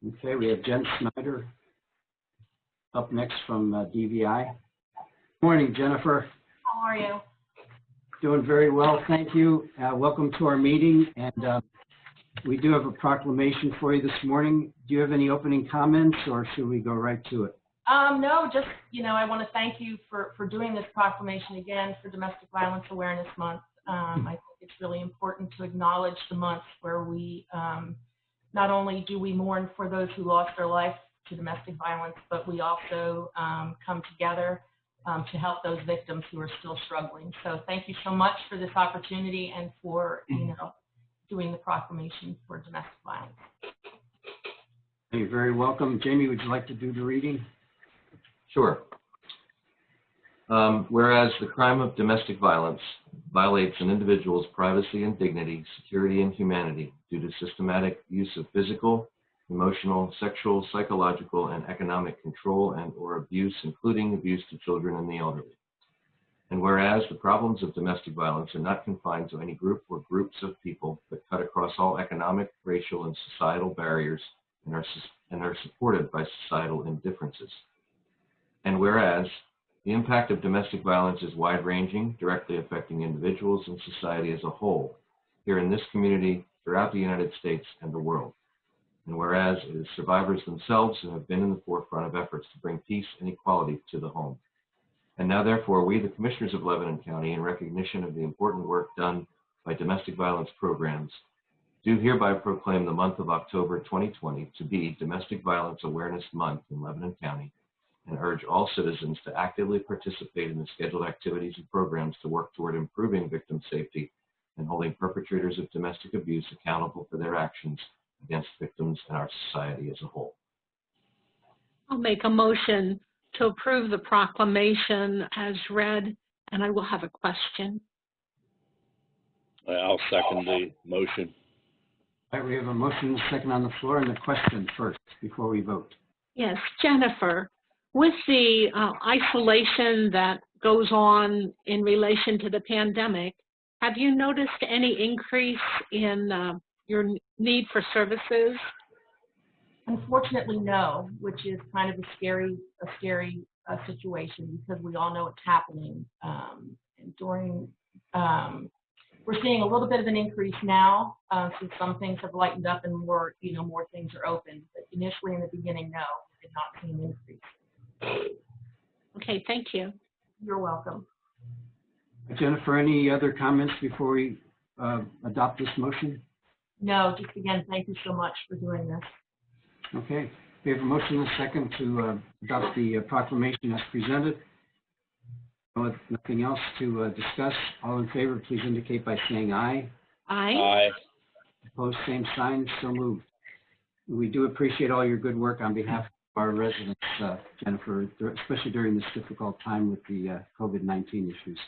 Okay, we have Jen Snyder up next from DVI. Morning, Jennifer. How are you? Doing very well, thank you. Welcome to our meeting, and we do have a proclamation for you this morning. Do you have any opening comments, or should we go right to it? No, just, I want to thank you for doing this proclamation again for Domestic Violence Awareness Month. I think it's really important to acknowledge the month where we not only do we mourn for those who lost their life to domestic violence, but we also come together to help those victims who are still struggling. So thank you so much for this opportunity and for, doing the proclamation for domestic violence. You're very welcome. Jamie, would you like to do the reading? Sure. Whereas the crime of domestic violence violates an individual's privacy and dignity, security, and humanity due to systematic use of physical, emotional, sexual, psychological, and economic control and or abuse, including abuse to children and the elderly. And whereas the problems of domestic violence are not confined to any group or groups of people, but cut across all economic, racial, and societal barriers and are supported by societal indifferences. And whereas the impact of domestic violence is wide-ranging, directly affecting individuals and society as a whole, here in this community, throughout the United States and the world. And whereas it is survivors themselves who have been in the forefront of efforts to bring peace and equality to the home. And now, therefore, we, the Commissioners of Lebanon County, in recognition of the important work done by domestic violence programs, do hereby proclaim the month of October 2020 to be Domestic Violence Awareness Month in Lebanon County, and urge all citizens to actively participate in the scheduled activities and programs to work toward improving victim safety and holding perpetrators of domestic abuse accountable for their actions against victims and our society as a whole. I'll make a motion to approve the proclamation as read, and I will have a question. I'll second the motion. All right, we have a motion and a second on the floor, and the question first before we vote. Yes, Jennifer, with the isolation that goes on in relation to the pandemic, have you noticed any increase in your need for services? Unfortunately, no, which is kind of a scary situation because we all know it's happening. We're seeing a little bit of an increase now since some things have lightened up and more things are open. But initially, in the beginning, no, we did not see an increase. Okay, thank you. You're welcome. Jennifer, any other comments before we adopt this motion? No, just again, thank you so much for doing this. Okay, we have a motion and a second to adopt the proclamation as presented. With nothing else to discuss, all in favor, please indicate by saying aye. Aye. Aye. Opposed, same sign, so moved. We do appreciate all your good work on behalf of our residents, Jennifer, especially during this difficult time with the COVID-19 issues.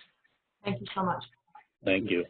Thank you so much. Thank you.